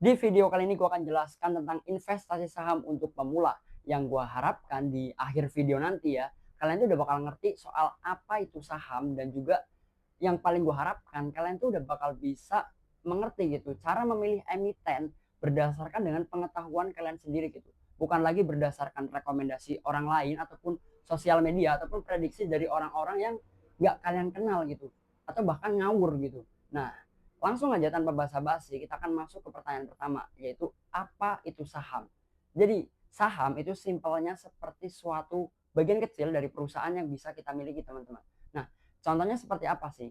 Di video kali ini gue akan jelaskan tentang investasi saham untuk pemula. Yang gue harapkan di akhir video nanti ya, kalian tuh udah bakal ngerti soal apa itu saham, dan juga yang paling gue harapkan kalian tuh udah bakal bisa mengerti gitu cara memilih emiten berdasarkan dengan pengetahuan kalian sendiri gitu. Bukan lagi berdasarkan rekomendasi orang lain ataupun sosial media ataupun prediksi dari orang-orang yang nggak kalian kenal gitu, atau bahkan ngawur gitu. Nah, langsung aja tanpa basa-basi kita akan masuk ke pertanyaan pertama, yaitu apa itu saham. Jadi saham itu simpelnya seperti suatu bagian kecil dari perusahaan yang bisa kita miliki, teman-teman. Nah, contohnya seperti apa sih?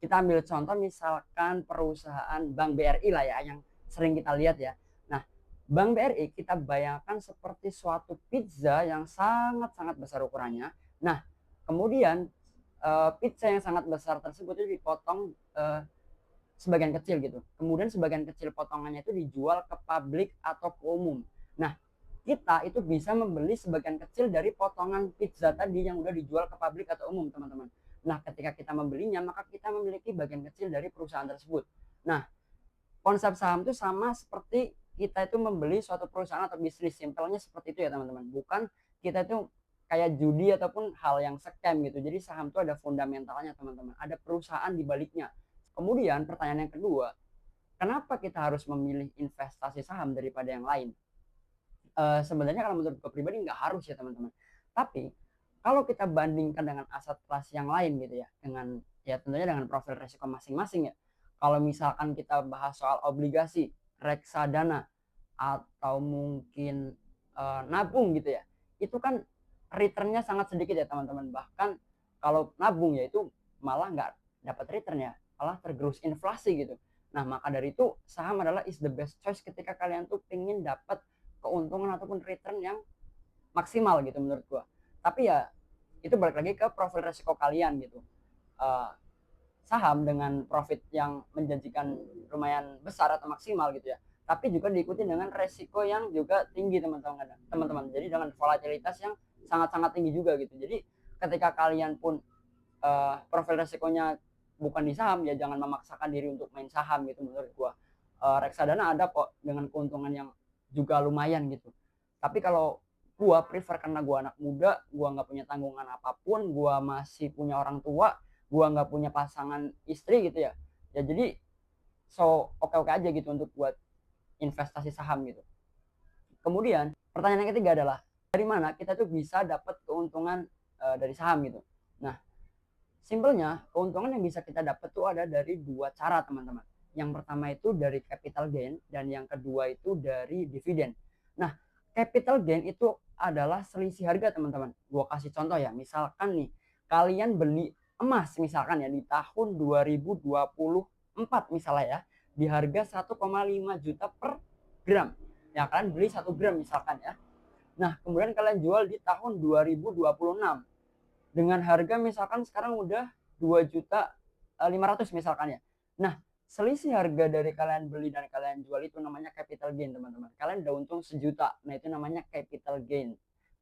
Kita ambil contoh misalkan perusahaan Bank BRI lah ya, yang sering kita lihat ya. Nah, Bank BRI kita bayangkan seperti suatu pizza yang sangat-sangat besar ukurannya. Nah, kemudian pizza yang sangat besar tersebut itu dipotong sebagian kecil gitu. Kemudian sebagian kecil potongannya itu dijual ke publik atau ke umum. Nah, kita itu bisa membeli sebagian kecil dari potongan pizza tadi yang udah dijual ke publik atau umum, teman-teman. Nah, ketika kita membelinya, maka kita memiliki bagian kecil dari perusahaan tersebut. Nah, konsep saham itu sama seperti kita itu membeli suatu perusahaan atau bisnis. Simpelnya seperti itu ya, teman-teman. Bukan kita itu kayak judi ataupun hal yang scam gitu. Jadi saham itu ada fundamentalnya, teman-teman. Ada perusahaan di baliknya. Kemudian pertanyaan yang kedua, kenapa kita harus memilih investasi saham daripada yang lain? Sebenarnya kalau menurut gue pribadi nggak harus ya, teman-teman. Tapi kalau kita bandingkan dengan aset kelas yang lain gitu ya, dengan ya tentunya dengan profil resiko masing-masing ya. Kalau misalkan kita bahas soal obligasi, reksadana, atau mungkin nabung gitu ya, itu kan returnnya sangat sedikit ya, teman-teman. Bahkan kalau nabung ya itu malah nggak dapat return ya, malah tergerus inflasi gitu. Nah, maka dari itu saham adalah is the best choice ketika kalian tuh pengen dapat keuntungan ataupun return yang maksimal gitu menurut gua. Tapi ya itu balik lagi ke profil resiko kalian gitu. Uh, Saham dengan profit yang menjanjikan lumayan besar atau maksimal gitu ya, tapi juga diikuti dengan resiko yang juga tinggi, teman-teman. Jadi dengan volatilitas yang sangat-sangat tinggi juga gitu. Jadi ketika kalian pun profil resikonya bukan di saham, ya jangan memaksakan diri untuk main saham gitu menurut gua. Reksadana ada kok dengan keuntungan yang juga lumayan gitu. Tapi kalau gua prefer, karena gua anak muda, gua nggak punya tanggungan apapun, gua masih punya orang tua, gua nggak punya pasangan istri gitu ya. Ya jadi oke-oke aja gitu untuk buat investasi saham gitu. Kemudian pertanyaan yang ketiga adalah dari mana kita tuh bisa dapat keuntungan dari saham gitu. Nah, simpelnya keuntungan yang bisa kita dapat tuh ada dari dua cara, teman-teman. Yang pertama itu dari capital gain, dan yang kedua itu dari dividen. Nah, capital gain itu adalah selisih harga, teman-teman. Gua kasih contoh ya, misalkan nih kalian beli emas misalkan ya di tahun 2024 misalnya ya, di harga 1,5 juta per gram. Ya, kalian beli 1 gram misalkan ya. Nah, kemudian kalian jual di tahun 2026 dengan harga misalkan sekarang udah 2.500.000 misalkan ya. Nah, selisih harga dari kalian beli dan kalian jual itu namanya capital gain, teman-teman. Kalian udah untung 1 juta. Nah, itu namanya capital gain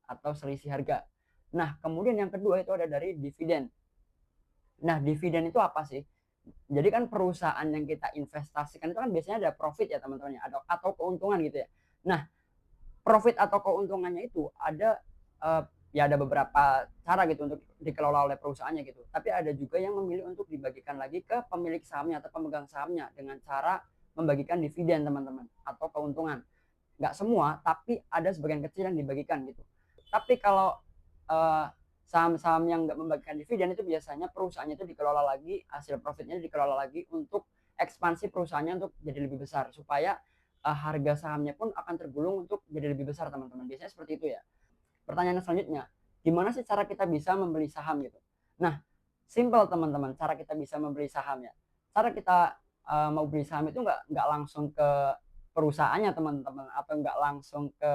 atau selisih harga. Nah, kemudian yang kedua itu ada dari dividen. Nah, dividen itu apa sih? Jadi kan perusahaan yang kita investasikan itu kan biasanya ada profit ya, teman-teman ya, atau keuntungan gitu ya. Nah, profit atau keuntungannya itu ada ya ada beberapa cara gitu untuk dikelola oleh perusahaannya gitu. Tapi ada juga yang memilih untuk dibagikan lagi ke pemilik sahamnya atau pemegang sahamnya dengan cara membagikan dividen, teman-teman, atau keuntungan. Nggak semua, tapi ada sebagian kecil yang dibagikan gitu. Tapi kalau eh, saham-saham yang nggak membagikan dividen itu biasanya perusahaannya itu dikelola lagi, hasil profitnya dikelola lagi untuk ekspansi perusahaannya untuk jadi lebih besar, supaya harga sahamnya pun akan tergulung untuk jadi lebih besar, teman-teman. Biasanya seperti itu ya. Pertanyaan selanjutnya, gimana sih cara kita bisa membeli saham gitu? Nah, simple, teman-teman, cara kita bisa membeli saham ya. Cara kita mau beli saham itu nggak langsung ke perusahaannya, teman-teman, atau nggak langsung ke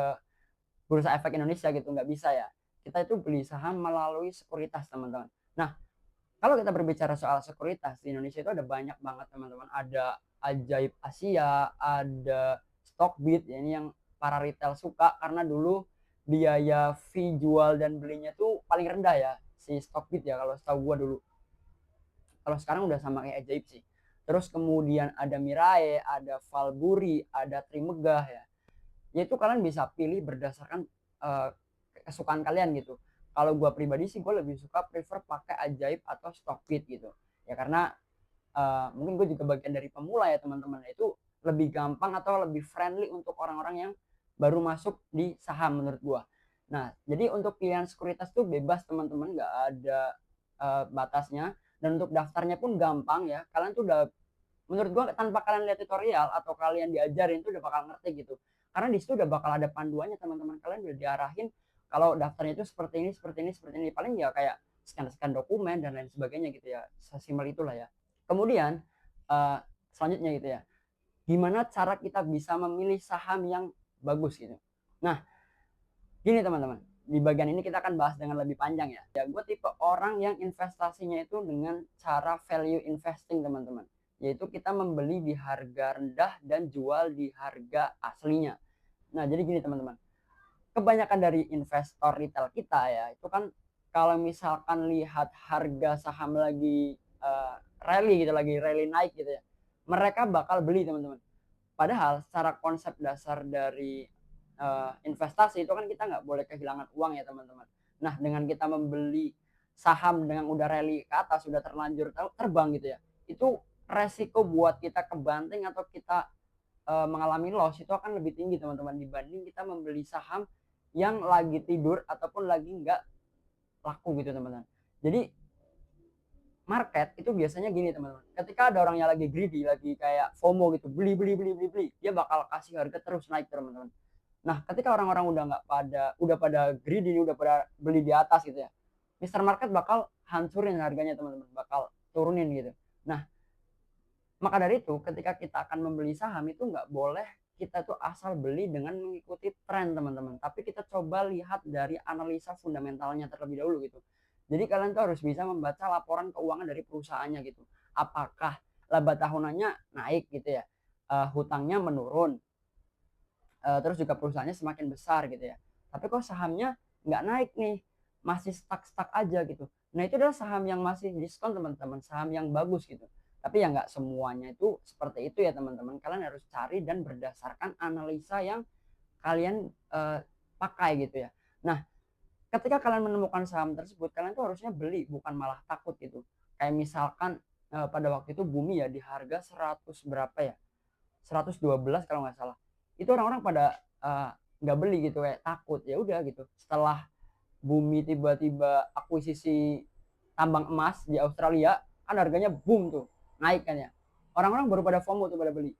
Bursa Efek Indonesia gitu, nggak bisa ya. Kita itu beli saham melalui sekuritas, teman-teman. Nah, kalau kita berbicara soal sekuritas di Indonesia itu ada banyak banget, teman-teman. Ada Ajaib Asia, ada Stockbit ya, ini yang para retail suka karena dulu biaya fee jual dan belinya tuh paling rendah ya, si Stockbit ya, kalau setahu gua dulu. Kalau sekarang udah sama kayak Ajaib sih. terus kemudian ada Mirae, ada Valburi, ada Trimegah ya. Yaitu kalian bisa pilih berdasarkan kesukaan kalian gitu. Kalau gue pribadi sih gue lebih suka prefer pakai Ajaib atau Stockbit gitu. Ya karena mungkin gue juga bagian dari pemula ya teman-teman, itu lebih gampang atau lebih friendly untuk orang-orang yang baru masuk di saham menurut gue. Nah jadi untuk pilihan sekuritas tuh bebas teman-teman, nggak ada batasnya, dan untuk daftarnya pun gampang ya. Kalian tuh udah, menurut gue tanpa kalian lihat tutorial atau kalian diajarin tuh udah bakal ngerti gitu, karena di situ udah bakal ada panduannya teman-teman. Kalian udah diarahin kalau daftarnya itu seperti ini seperti ini seperti ini, paling ya kayak scan dokumen dan lain sebagainya gitu ya, sesimpel itulah ya. Kemudian selanjutnya gitu ya, gimana cara kita bisa memilih saham yang bagus gitu. Nah gini teman-teman, di bagian ini kita akan bahas dengan lebih panjang ya. Ya gue tipe orang yang investasinya itu dengan cara value investing teman-teman, yaitu kita membeli di harga rendah dan jual di harga aslinya. Nah jadi gini teman-teman, kebanyakan dari investor retail kita ya itu kan kalau misalkan lihat harga saham lagi rally gitu, lagi rally naik gitu ya, mereka bakal beli teman-teman. Padahal secara konsep dasar dari investasi itu kan kita nggak boleh kehilangan uang ya teman-teman. Nah dengan kita membeli saham dengan udah rally ke atas, sudah terlanjur terbang gitu ya, itu resiko buat kita kebanting atau kita mengalami loss itu akan lebih tinggi teman-teman, dibanding kita membeli saham yang lagi tidur ataupun lagi nggak laku gitu teman-teman. Jadi market itu biasanya gini teman-teman, ketika ada orang yang lagi greedy, lagi kayak FOMO gitu, beli beli beli beli beli, dia bakal kasih harga terus naik teman-teman. Nah ketika orang-orang udah pada greedy, udah pada beli di atas gitu ya, Mr. Market bakal hancurin harganya teman-teman, bakal turunin gitu. Nah maka dari itu ketika kita akan membeli saham itu nggak boleh kita tuh asal beli dengan mengikuti tren teman-teman, tapi kita coba lihat dari analisa fundamentalnya terlebih dahulu gitu. Jadi kalian tuh harus bisa membaca laporan keuangan dari perusahaannya gitu. Apakah laba tahunannya naik gitu ya, hutangnya menurun, terus juga perusahaannya semakin besar gitu ya. Tapi kok sahamnya nggak naik nih, masih stuck aja gitu. Nah itu adalah saham yang masih diskon teman-teman, saham yang bagus gitu. Tapi ya nggak semuanya itu seperti itu ya teman-teman. Kalian harus cari dan berdasarkan analisa yang kalian pakai gitu ya. Nah ketika kalian menemukan saham tersebut, kalian tuh harusnya beli, bukan malah takut gitu. Kayak misalkan pada waktu itu Bumi ya di harga 100 berapa ya, 112 kalau nggak salah, itu orang-orang pada nggak beli gitu, kayak takut. Ya udah gitu, setelah Bumi tiba-tiba akuisisi tambang emas di Australia, kan harganya boom tuh naik kan ya, orang-orang baru pada FOMO tuh pada beli.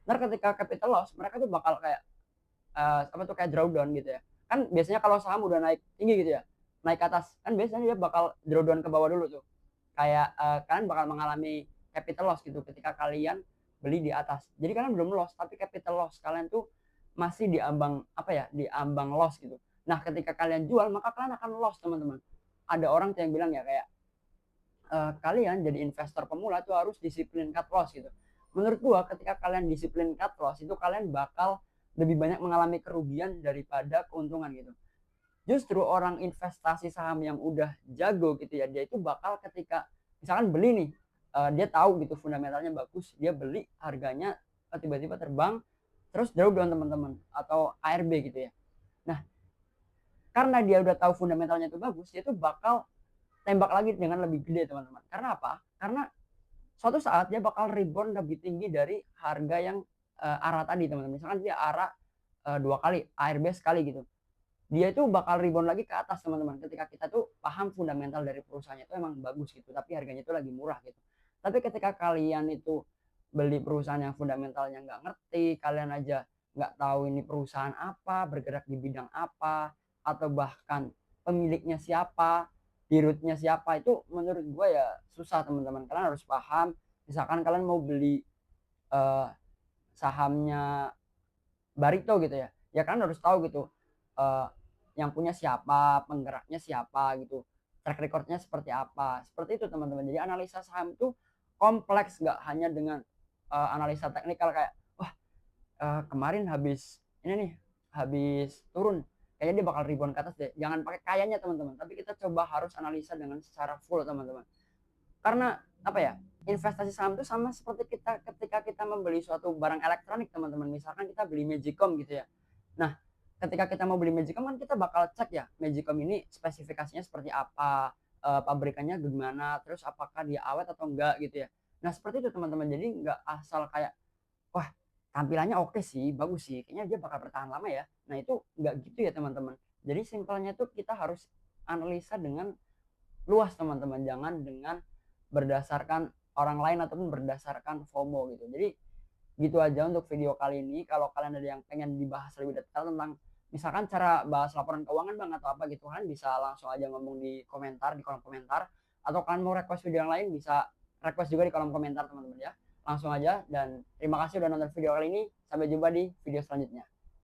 Ntar ketika capital loss mereka tuh bakal kayak apa tuh, kayak drawdown gitu ya. Kan biasanya kalau saham udah naik tinggi gitu ya, naik ke atas, kan biasanya dia bakal drawdown ke bawah dulu tuh. Kayak kalian bakal mengalami capital loss gitu ketika kalian beli di atas. Jadi kalian belum loss, tapi capital loss kalian tuh masih di ambang apa ya, di ambang loss gitu. Nah ketika kalian jual maka kalian akan loss teman-teman. Ada orang tuh yang bilang ya kayak kalian jadi investor pemula tuh harus disiplin cut loss gitu. Menurut gua ketika kalian disiplin cut loss itu kalian bakal lebih banyak mengalami kerugian daripada keuntungan gitu. Justru orang investasi saham yang udah jago gitu ya, dia itu bakal ketika misalkan beli nih, dia tahu gitu fundamentalnya bagus, dia beli harganya tiba-tiba terbang terus drawdown teman-teman, atau ARB gitu ya. Nah karena dia udah tahu fundamentalnya itu bagus, dia tuh bakal tembak lagi dengan lebih gede teman-teman. Karena apa? Karena suatu saat dia bakal rebound lebih tinggi dari harga yang arah tadi teman-teman. Misalkan dia arah 2 kali, ARB sekali gitu, dia itu bakal rebound lagi ke atas teman-teman, ketika kita tuh paham fundamental dari perusahaannya itu emang bagus gitu, tapi harganya itu lagi murah gitu. Tapi ketika kalian itu beli perusahaan yang fundamentalnya nggak ngerti, kalian aja nggak tahu ini perusahaan apa, bergerak di bidang apa, atau bahkan pemiliknya siapa, dirutnya siapa, itu menurut gue ya susah teman-teman. Kalian harus paham. Misalkan kalian mau beli eh, sahamnya Barito gitu ya, ya kan harus tahu gitu eh, yang punya siapa, penggeraknya siapa gitu, track recordnya seperti apa, seperti itu teman-teman. Jadi analisa saham itu kompleks, nggak hanya dengan analisa teknikal kayak wah kemarin habis ini nih, habis turun kayaknya dia bakal rebound ke atas deh. Jangan pakai kayaknya teman-teman, tapi kita coba harus analisa dengan secara full teman-teman. Karena apa ya, investasi saham itu sama seperti kita ketika kita membeli suatu barang elektronik, teman-teman. Misalkan kita beli Magicom gitu ya. Nah, ketika kita mau beli Magicom kan kita bakal cek ya, Magicom ini spesifikasinya seperti apa, pabrikannya gimana, terus apakah dia awet atau enggak gitu ya. Nah, seperti itu teman-teman. Jadi nggak asal kayak, "Wah, tampilannya oke sih, bagus sih, kayaknya dia bakal bertahan lama ya." Nah, itu nggak gitu ya teman-teman. Jadi simpelnya tuh kita harus analisa dengan luas teman-teman, jangan dengan berdasarkan orang lain ataupun berdasarkan FOMO gitu. Jadi gitu aja untuk video kali ini. Kalau kalian ada yang pengen dibahas lebih detail tentang misalkan cara bahas laporan keuangan bang atau apa gitu kan, bisa langsung aja ngomong di komentar, di kolom komentar, atau kalian mau request video yang lain bisa request juga di kolom komentar teman-teman ya. Langsung aja, dan terima kasih udah nonton video kali ini. Sampai jumpa di video selanjutnya.